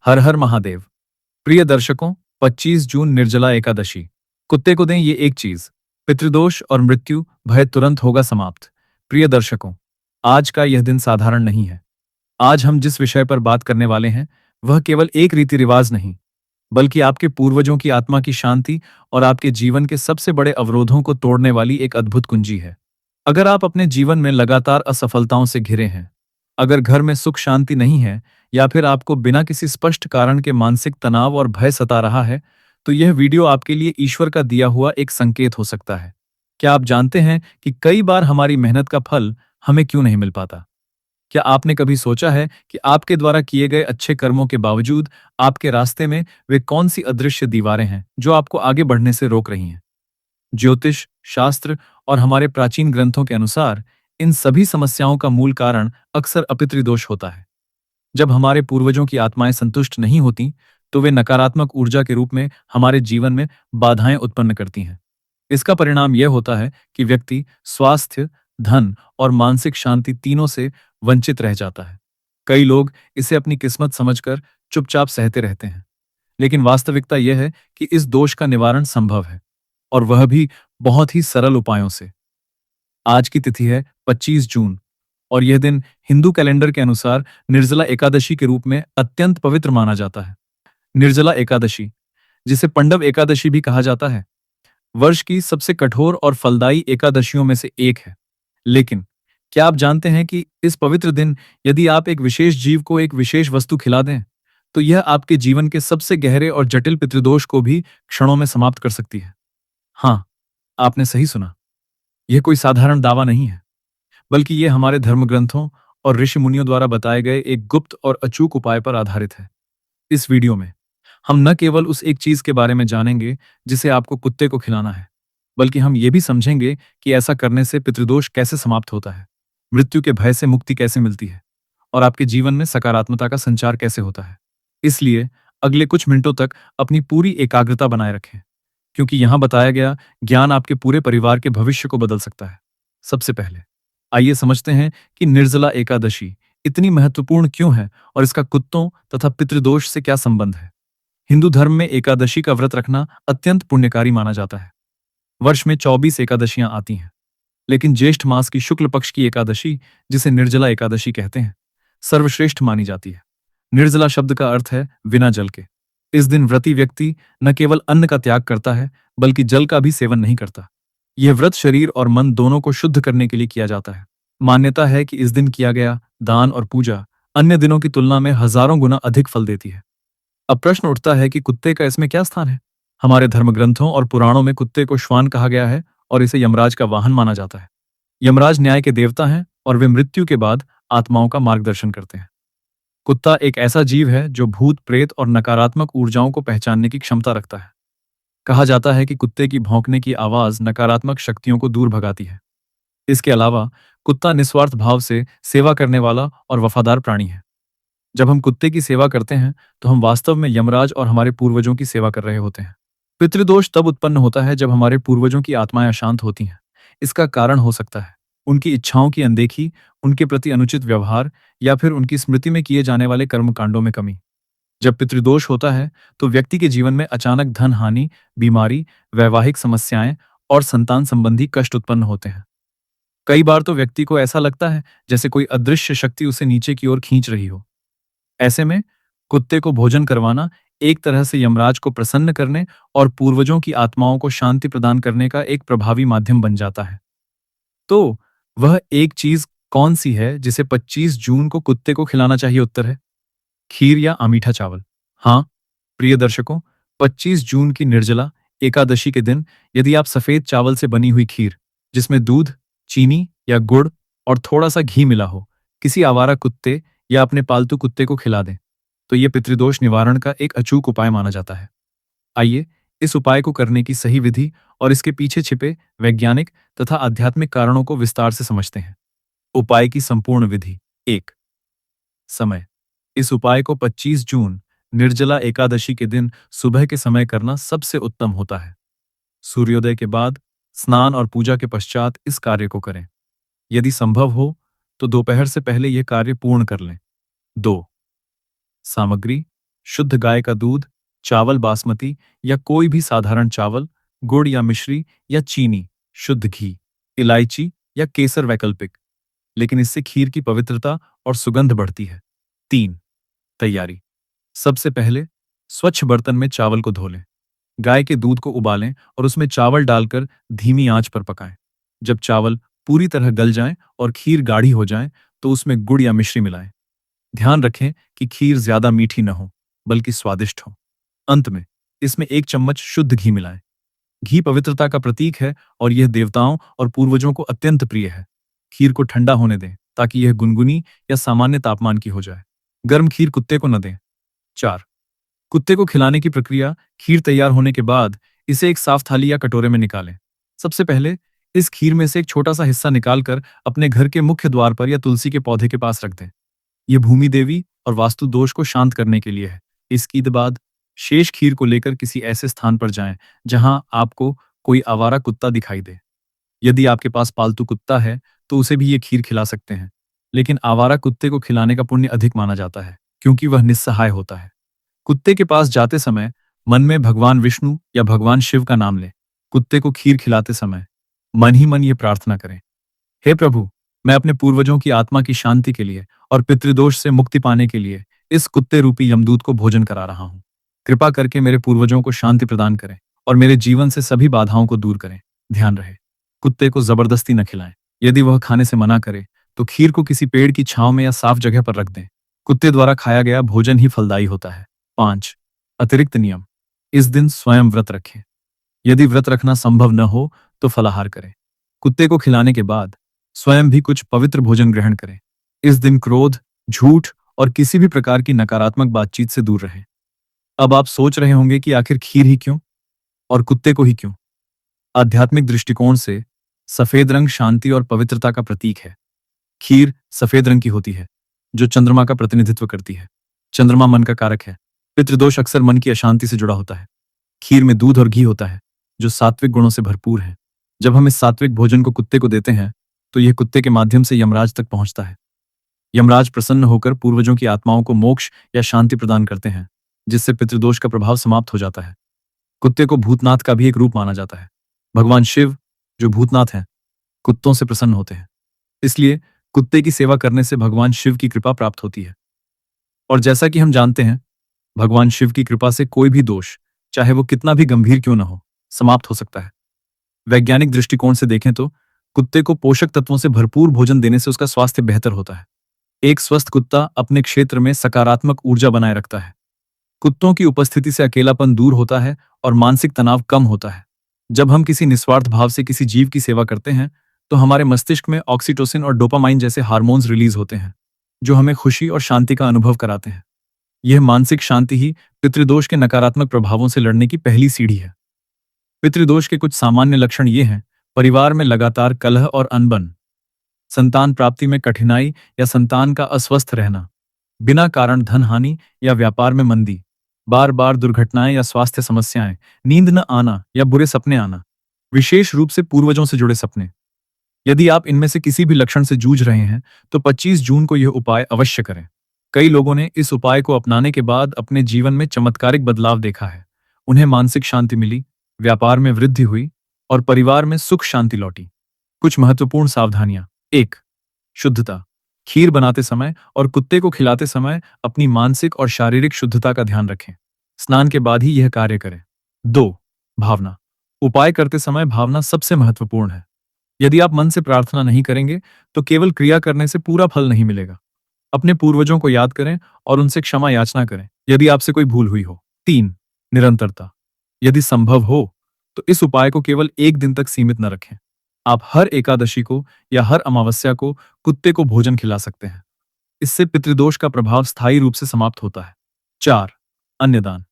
हर हर महादेव। प्रिय दर्शकों, 25 जून निर्जला एकादशी। कुत्ते को दें ये एक चीज, पितृदोष और मृत्यु भय तुरंत होगा समाप्त। प्रिय दर्शकों, आज का यह दिन साधारण नहीं है। आज हम जिस विषय पर बात करने वाले हैं वह केवल एक रीति रिवाज नहीं, बल्कि आपके पूर्वजों की आत्मा की शांति और आपके जीवन के सबसे बड़े अवरोधों को तोड़ने वाली एक अद्भुत कुंजी है। अगर आप अपने जीवन में लगातार असफलताओं से घिरे हैं, अगर घर में सुख शांति नहीं है, या फिर आपको बिना किसी स्पष्ट कारण के मानसिक तनाव और भय सता रहा है, तो यह वीडियो आपके लिए ईश्वर का दिया हुआ एक संकेत हो सकता है। क्या आप जानते हैं कि कई बार हमारी मेहनत का फल हमें क्यों नहीं मिल पाता? क्या आपने कभी सोचा है कि आपके द्वारा किए गए अच्छे कर्मों के बावजूद आपके रास्ते में वे कौन सी अदृश्य दीवारें हैं जो आपको आगे बढ़ने से रोक रही हैं? ज्योतिष, शास्त्र और हमारे प्राचीन ग्रंथों के अनुसार इन सभी समस्याओं का मूल कारण अक्सर अपितृदोष होता है। जब हमारे पूर्वजों की आत्माएं संतुष्ट नहीं होती, तो वे नकारात्मक ऊर्जा के रूप में हमारे जीवन में बाधाएं उत्पन्न करती हैं। इसका परिणाम यह होता है कि व्यक्ति स्वास्थ्य, धन और मानसिक शांति तीनों से वंचित रह जाता है। कई लोग इसे अपनी किस्मत समझकर चुपचाप सहते रहते हैं, लेकिन वास्तविकता यह है कि इस दोष का निवारण संभव है, और वह भी बहुत ही सरल उपायों से। आज की तिथि है 25 जून, और यह दिन हिंदू कैलेंडर के अनुसार निर्जला एकादशी के रूप में अत्यंत पवित्र माना जाता है। निर्जला एकादशी, जिसे पंडव एकादशी भी कहा जाता है, वर्ष की सबसे कठोर और फलदायी एकादशियों में से एक है। लेकिन क्या आप जानते हैं कि इस पवित्र दिन यदि आप एक विशेष जीव को एक विशेष वस्तु खिला दें, तो यह आपके जीवन के सबसे गहरे और जटिल पितृदोष को भी क्षणों में समाप्त कर सकती है? हाँ, आपने सही सुना। यह कोई साधारण दावा नहीं है, बल्कि यह हमारे धर्मग्रंथों और ऋषि मुनियों द्वारा बताए गए एक गुप्त और अचूक उपाय पर आधारित है। इस वीडियो में हम न केवल उस एक चीज के बारे में जानेंगे जिसे आपको कुत्ते को खिलाना है, बल्कि हम ये भी समझेंगे कि ऐसा करने से पितृदोष कैसे समाप्त होता है, मृत्यु के भय से मुक्ति कैसे मिलती है, और आपके जीवन में सकारात्मकता का संचार कैसे होता है। इसलिए अगले कुछ मिनटों तक अपनी पूरी एकाग्रता बनाए रखें, क्योंकि यहां बताया गया ज्ञान आपके पूरे परिवार के भविष्य को बदल सकता है। सबसे पहले आइए समझते हैं कि निर्जला एकादशी इतनी महत्वपूर्ण क्यों है और इसका कुत्तों तथा पितृदोष से क्या संबंध है। हिंदू धर्म में एकादशी का व्रत रखना अत्यंत पुण्यकारी माना जाता है। वर्ष में 24 एकादशियां आती हैं, लेकिन ज्येष्ठ मास की शुक्ल पक्ष की एकादशी, जिसे निर्जला एकादशी कहते हैं, सर्वश्रेष्ठ मानी जाती है। निर्जला शब्द का अर्थ है बिना जल के। इस दिन व्रती व्यक्ति न केवल अन्न का त्याग करता है, बल्कि जल का भी सेवन नहीं करता। यह व्रत शरीर और मन दोनों को शुद्ध करने के लिए किया जाता है। मान्यता है कि इस दिन किया गया दान और पूजा अन्य दिनों की तुलना में हजारों गुना अधिक फल देती है। अब प्रश्न उठता है कि कुत्ते का इसमें क्या स्थान है? हमारे धर्मग्रंथों और पुराणों में कुत्ते को श्वान कहा गया है और इसे यमराज का वाहन माना जाता है। यमराज न्याय के देवता हैं और वे मृत्यु के बाद आत्माओं का मार्गदर्शन करते हैं। कुत्ता एक ऐसा जीव है जो भूत, प्रेत और नकारात्मक ऊर्जाओं को पहचानने की क्षमता रखता है। कहा जाता है कि कुत्ते की भौंकने की आवाज नकारात्मक शक्तियों को दूर भगाती है। इसके अलावा कुत्ता निस्वार्थ भाव से सेवा करने वाला और वफादार प्राणी है। जब हम कुत्ते की सेवा करते हैं, तो हम वास्तव में यमराज और हमारे पूर्वजों की सेवा कर रहे होते हैं। पितृदोष तब उत्पन्न होता है जब हमारे पूर्वजों की आत्माएं अशांत होती हैं। इसका कारण हो सकता है उनकी इच्छाओं की अनदेखी, उनके प्रति अनुचित व्यवहार, या फिर उनकी स्मृति में किए जाने वाले कर्मकांडों में कमी। जब पितृदोष होता है, तो व्यक्ति के जीवन में अचानक धन हानि, बीमारी, वैवाहिक समस्याएं और संतान संबंधी कष्ट उत्पन्न होते हैं। कई बार तो व्यक्ति को ऐसा लगता है जैसे कोई अदृश्य शक्ति उसे नीचे की ओर खींच रही हो। ऐसे में कुत्ते को भोजन करवाना एक तरह से यमराज को प्रसन्न करने और पूर्वजों की आत्माओं को शांति प्रदान करने का एक प्रभावी माध्यम बन जाता है। तो वह एक चीज कौन सी है जिसे 25 जून को कुत्ते को खिलाना चाहिए? उत्तर है खीर या अमीठा चावल। हाँ, प्रिय दर्शकों, 25 जून की निर्जला एकादशी के दिन यदि आप सफेद चावल से बनी हुई खीर, जिसमें दूध, चीनी या गुड़ और थोड़ा सा घी मिला हो, किसी आवारा कुत्ते या अपने पालतू कुत्ते को खिला दें, तो यह पितृदोष निवारण का एक अचूक उपाय माना जाता है। आइए इस उपाय को करने की सही विधि और इसके पीछे छिपे वैज्ञानिक तथा आध्यात्मिक कारणों को विस्तार से समझते हैं। उपाय की संपूर्ण विधि। 1. समय। इस उपाय को 25 जून निर्जला एकादशी के दिन सुबह के समय करना सबसे उत्तम होता है। सूर्योदय के बाद स्नान और पूजा के पश्चात इस कार्य को करें। यदि संभव हो तो दोपहर से पहले यह कार्य पूर्ण कर लें। 2. सामग्री: शुद्ध गाय का दूध, चावल बासमती या कोई भी साधारण चावल, गुड़ या मिश्री या चीनी, शुद्ध घी, इलायची या केसर वैकल्पिक, लेकिन इससे खीर की पवित्रता और सुगंध बढ़ती है। 3. तैयारी। सबसे पहले स्वच्छ बर्तन में चावल को धो लें। गाय के दूध को उबालें और उसमें चावल डालकर धीमी आंच पर पकाएं। जब चावल पूरी तरह गल जाएं और खीर गाढ़ी हो जाए तो उसमें गुड़ या मिश्री मिलाएं। ध्यान रखें कि खीर ज्यादा मीठी न हो, बल्कि स्वादिष्ट हो। अंत में इसमें 1 चम्मच शुद्ध घी मिलाएं। घी पवित्रता का प्रतीक है और यह देवताओं और पूर्वजों को अत्यंत प्रिय है। खीर को ठंडा होने दें ताकि यह गुनगुनी या सामान्य तापमान की हो जाए। गर्म खीर कुत्ते को न दें। 4. कुत्ते को खिलाने की प्रक्रिया। खीर तैयार होने के बाद इसे एक साफ थाली या कटोरे में निकालें। सबसे पहले इस खीर में से एक छोटा सा हिस्सा निकालकर अपने घर के मुख्य द्वार पर या तुलसी के पौधे के पास रख दें। यह भूमि देवी और वास्तु दोष को शांत करने के लिए है। इसके बाद शेष खीर को लेकर किसी ऐसे स्थान पर जाएं जहां आपको कोई आवारा कुत्ता दिखाई दे। यदि आपके पास पालतू कुत्ता है तो उसे भी ये खीर खिला सकते हैं, लेकिन आवारा कुत्ते को खिलाने का पुण्य अधिक माना जाता है क्योंकि वह निस्सहाय होता है। कुत्ते के पास जाते समय मन में भगवान विष्णु या भगवान शिव का नाम लें। कुत्ते को खीर खिलाते समय मन ही मन ये प्रार्थना करें, हे प्रभु, मैं अपने पूर्वजों की आत्मा की शांति के लिए और पितृदोष से मुक्ति पाने के लिए इस कुत्ते रूपी यमदूत को भोजन करा रहा हूं। कृपा करके मेरे पूर्वजों को शांति प्रदान करें और मेरे जीवन से सभी बाधाओं को दूर करें। ध्यान रहे, कुत्ते को जबरदस्ती न खिलाएं। यदि वह खाने से मना करे तो खीर को किसी पेड़ की छांव में या साफ जगह पर रख दें। कुत्ते द्वारा खाया गया भोजन ही फलदायी होता है। 5. अतिरिक्त नियम। इस दिन स्वयं व्रत रखें। यदि व्रत रखना संभव न हो तो फलाहार करें। कुत्ते को खिलाने के बाद स्वयं भी कुछ पवित्र भोजन ग्रहण करें। इस दिन क्रोध, झूठ और किसी भी प्रकार की नकारात्मक बातचीत से दूर रहें। अब आप सोच रहे होंगे कि आखिर खीर ही क्यों और कुत्ते को ही क्यों? आध्यात्मिक दृष्टिकोण से सफेद रंग शांति और पवित्रता का प्रतीक है। खीर सफेद रंग की होती है जो चंद्रमा का प्रतिनिधित्व करती है। चंद्रमा मन का कारक है। पितृदोष अक्सर मन की अशांति से जुड़ा होता है। खीर में दूध और घी होता है जो सात्विक गुणों से भरपूर है। जब हम इस सात्विक भोजन को कुत्ते को देते हैं तो यह कुत्ते के माध्यम से यमराज तक पहुंचता है। यमराज प्रसन्न होकर पूर्वजों की आत्माओं को मोक्ष या शांति प्रदान करते हैं, जिससे पितृदोष का प्रभाव समाप्त हो जाता है। कुत्ते को भूतनाथ का भी एक रूप माना जाता है। भगवान शिव, जो भूतनाथ हैं, कुत्तों से प्रसन्न होते हैं। इसलिए कुत्ते की सेवा करने से भगवान शिव की कृपा प्राप्त होती है। और जैसा कि हम जानते हैं, भगवान शिव की कृपा से कोई भी दोष, चाहे वो कितना भी गंभीर क्यों न हो, समाप्त हो सकता है। वैज्ञानिक दृष्टिकोण से देखें तो कुत्ते को पोषक तत्वों से भरपूर भोजन देने से उसका स्वास्थ्य बेहतर होता है। एक स्वस्थ कुत्ता अपने क्षेत्र में सकारात्मक ऊर्जा बनाए रखता है। कुत्तों की उपस्थिति से अकेलापन दूर होता है और मानसिक तनाव कम होता है। जब हम किसी निस्वार्थ भाव से किसी जीव की सेवा करते हैं तो हमारे मस्तिष्क में ऑक्सीटोसिन और डोपामाइन जैसे हार्मोन्स रिलीज होते हैं, जो हमें खुशी और शांति का अनुभव कराते हैं। यह मानसिक शांति ही पितृदोष के नकारात्मक प्रभावों से लड़ने की पहली सीढ़ी है। पितृदोष के कुछ सामान्य लक्षण ये हैं: परिवार में लगातार कलह और अनबन, संतान प्राप्ति में कठिनाई या संतान का अस्वस्थ रहना, बिना कारण धन हानि या व्यापार में मंदी, बार बार दुर्घटनाएं या स्वास्थ्य समस्याएं, नींद न आना या बुरे सपने आना, विशेष रूप से पूर्वजों से जुड़े सपने। यदि आप इनमें से किसी भी लक्षण से जूझ रहे हैं तो 25 जून को यह उपाय अवश्य करें। कई लोगों ने इस उपाय को अपनाने के बाद अपने जीवन में चमत्कारिक बदलाव देखा है। उन्हें मानसिक शांति मिली, व्यापार में वृद्धि हुई और परिवार में सुख शांति लौटी। कुछ महत्वपूर्ण सावधानियां। 1. शुद्धता। खीर बनाते समय और कुत्ते को खिलाते समय अपनी मानसिक और शारीरिक शुद्धता का ध्यान रखें। स्नान के बाद ही यह कार्य करें। 2. भावना। उपाय करते समय भावना सबसे महत्वपूर्ण है। यदि आप मन से प्रार्थना नहीं करेंगे तो केवल क्रिया करने से पूरा फल नहीं मिलेगा। अपने पूर्वजों को याद करें और उनसे क्षमा याचना करें यदि आपसे कोई भूल हुई हो। 3. निरंतरता। यदि संभव हो तो इस उपाय को केवल एक दिन तक सीमित न रखें। आप हर एकादशी को या हर अमावस्या को कुत्ते को भोजन खिला सकते हैं। इससे पितृदोष का प्रभाव स्थायी रूप से समाप्त होता है। 4. अन्नदान।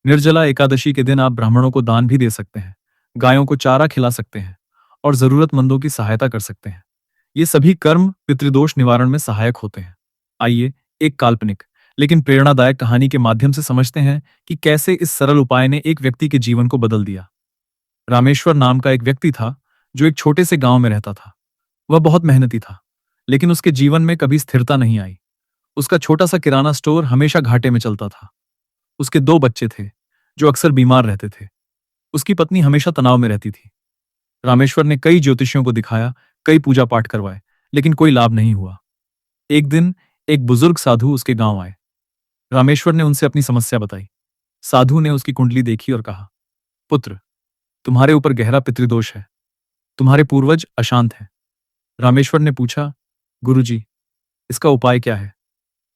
निर्जला एकादशी के दिन आप ब्राह्मणों को दान भी दे सकते हैं, गायों को चारा खिला सकते हैं और जरूरतमंदों की सहायता कर सकते हैं। ये सभी कर्म पितृदोष निवारण में सहायक होते हैं। आइए एक काल्पनिक लेकिन प्रेरणादायक कहानी के माध्यम से समझते हैं कि कैसे इस सरल उपाय ने एक व्यक्ति के जीवन को बदल दिया। रामेश्वर नाम का एक व्यक्ति था जो एक छोटे से गांव में रहता था। वह बहुत मेहनती था, लेकिन उसके जीवन में कभी स्थिरता नहीं आई। उसका छोटा सा किराना स्टोर हमेशा घाटे में चलता था। उसके 2 बच्चे थे, जो अक्सर बीमार रहते थे। उसकी पत्नी हमेशा तनाव में रहती थी। रामेश्वर ने कई ज्योतिषियों को दिखाया, कई पूजा पाठ करवाए, लेकिन कोई लाभ नहीं हुआ। एक दिन एक बुजुर्ग साधु उसके गांव आए। रामेश्वर ने उनसे अपनी समस्या बताई। साधु ने उसकी कुंडली देखी और कहा, पुत्र, तुम्हारे ऊपर गहरा पितृदोष है। तुम्हारे पूर्वज अशांत हैं। रामेश्वर ने पूछा, गुरुजी, इसका उपाय क्या है?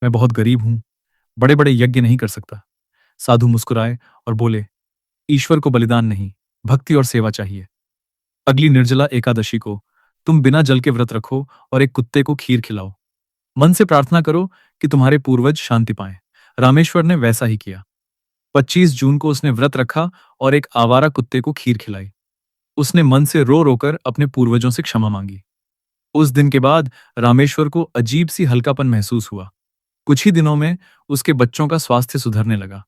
मैं बहुत गरीब हूं, बड़े बड़े यज्ञ नहीं कर सकता। साधु मुस्कुराए और बोले, ईश्वर को बलिदान नहीं, भक्ति और सेवा चाहिए। अगली निर्जला एकादशी को तुम बिना जल के व्रत रखो और एक कुत्ते को खीर खिलाओ। मन से प्रार्थना करो कि तुम्हारे पूर्वज शांति पाएं। रामेश्वर ने वैसा ही किया। 25 जून को उसने व्रत रखा और एक आवारा कुत्ते को खीर खिलाई। उसने मन से रो रोकर अपने पूर्वजों से क्षमा मांगी। उस दिन के बाद रामेश्वर को अजीब सी हल्कापन महसूस हुआ। कुछ ही दिनों में उसके बच्चों का स्वास्थ्य सुधरने लगा।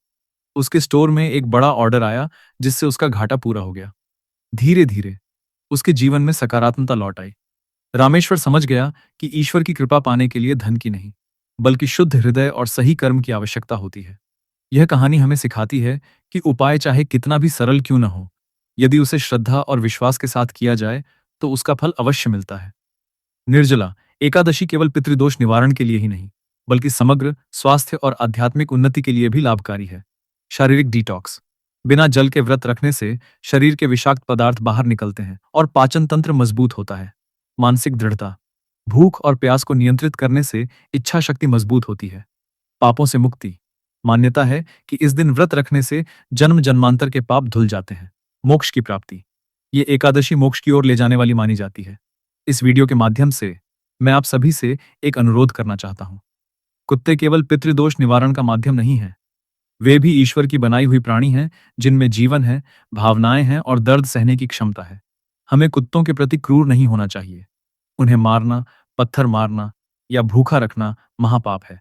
उसके स्टोर में एक बड़ा ऑर्डर आया, जिससे उसका घाटा पूरा हो गया। धीरे धीरे उसके जीवन में सकारात्मकता लौट आई। रामेश्वर समझ गया कि ईश्वर की कृपा पाने के लिए धन की नहीं, बल्कि शुद्ध हृदय और सही कर्म की आवश्यकता होती है। यह कहानी हमें सिखाती है कि उपाय चाहे कितना भी सरल क्यों न हो, यदि उसे श्रद्धा और विश्वास के साथ किया जाए तो उसका फल अवश्य मिलता है। निर्जला एकादशी केवल पितृदोष निवारण के लिए ही नहीं, बल्कि समग्र स्वास्थ्य और आध्यात्मिक उन्नति के लिए भी लाभकारी है। शारीरिक डिटॉक्स। बिना जल के व्रत रखने से शरीर के विषाक्त पदार्थ बाहर निकलते हैं और पाचन तंत्र मजबूत होता है। मानसिक दृढ़ता। भूख और प्यास को नियंत्रित करने से इच्छा शक्ति मजबूत होती है। पापों से मुक्ति। मान्यता है कि इस दिन व्रत रखने से जन्म जन्मांतर के पाप धुल जाते हैं। मोक्ष की प्राप्ति। ये एकादशी मोक्ष की ओर ले जाने वाली मानी जाती है। इस वीडियो के माध्यम से मैं आप सभी से एक अनुरोध करना चाहता हूं। कुत्ते केवल पितृदोष निवारण का माध्यम नहीं है, वे भी ईश्वर की बनाई हुई प्राणी हैं, जिनमें जीवन है, भावनाएं हैं और दर्द सहने की क्षमता है। हमें कुत्तों के प्रति क्रूर नहीं होना चाहिए। उन्हें मारना, पत्थर मारना या भूखा रखना महापाप है।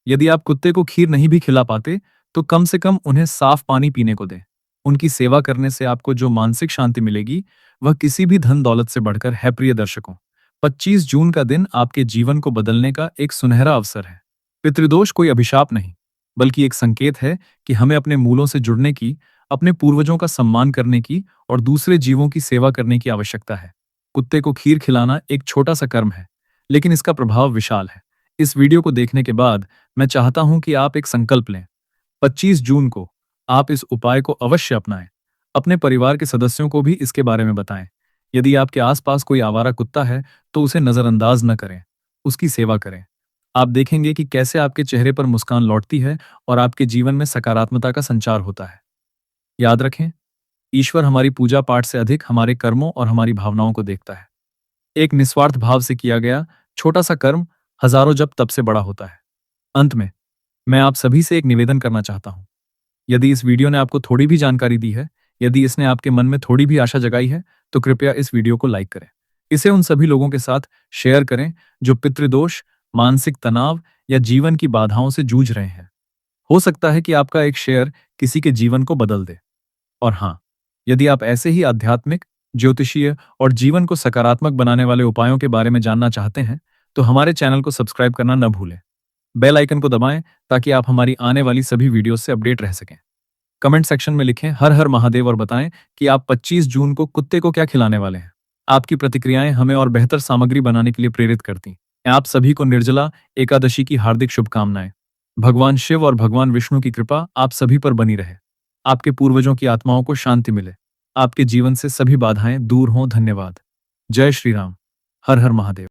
यदि आप कुत्ते को खीर नहीं भी खिला पाते, तो कम से कम उन्हें साफ पानी पीने को दें। उनकी सेवा करने से आपको जो मानसिक शांति मिलेगी, वह किसी भी धन दौलत से बढ़कर है। प्रिय दर्शकों, 25 जून का दिन आपके जीवन को बदलने का एक सुनहरा अवसर है। पितृदोष कोई अभिशाप नहीं, बल्कि एक संकेत है कि हमें अपने मूलों से जुड़ने की, अपने पूर्वजों का सम्मान करने की और दूसरे जीवों की सेवा करने की आवश्यकता है। कुत्ते को खीर खिलाना एक छोटा सा कर्म है, लेकिन इसका प्रभाव विशाल है। इस वीडियो को देखने के बाद मैं चाहता हूं कि आप एक संकल्प लें। 25 जून को आप इस उपाय को अवश्य अपनाएं। अपने परिवार के सदस्यों को भी इसके बारे में बताएं। यदि आपके आसपास कोई आवारा कुत्ता है, तो उसे नजरअंदाज न करें, उसकी सेवा करें। आप देखेंगे कि कैसे आपके चेहरे पर मुस्कान लौटती है और आपके जीवन में सकारात्मकता का संचार होता है। याद रखें, ईश्वर हमारी पूजा पाठ से अधिक हमारे कर्मों और हमारी भावनाओं को देखता है। एक निस्वार्थ भाव से किया गया छोटा सा कर्म हजारों जप तप से बड़ा होता है। अंत में मैं आप सभी से एक निवेदन करना चाहता हूं। यदि इस वीडियो ने आपको थोड़ी भी जानकारी दी है, यदि इसने आपके मन में थोड़ी भी आशा जगाई है, तो कृपया इस वीडियो को लाइक करें। इसे उन सभी लोगों के साथ शेयर करें जो पितृदोष, मानसिक तनाव या जीवन की बाधाओं से जूझ रहे हैं। हो सकता है कि आपका एक शेयर किसी के जीवन को बदल दे। और हाँ, यदि आप ऐसे ही आध्यात्मिक, ज्योतिषीय और जीवन को सकारात्मक बनाने वाले उपायों के बारे में जानना चाहते हैं, तो हमारे चैनल को सब्सक्राइब करना न भूलें। बेल आइकन को दबाएं ताकि आप हमारी आने वाली सभी वीडियोस से अपडेट रह सकें। कमेंट सेक्शन में लिखें हर हर महादेव और बताएं कि आप 25 जून को कुत्ते को क्या खिलाने वाले हैं। आपकी प्रतिक्रियाएं हमें और बेहतर सामग्री बनाने के लिए प्रेरित करती हैं। आप सभी को निर्जला एकादशी की हार्दिक शुभकामनाएं। भगवान शिव और भगवान विष्णु की कृपा आप सभी पर बनी रहे। आपके पूर्वजों की आत्माओं को शांति मिले। आपके जीवन से सभी बाधाएं दूर हों। धन्यवाद। जय श्री राम। हर हर महादेव।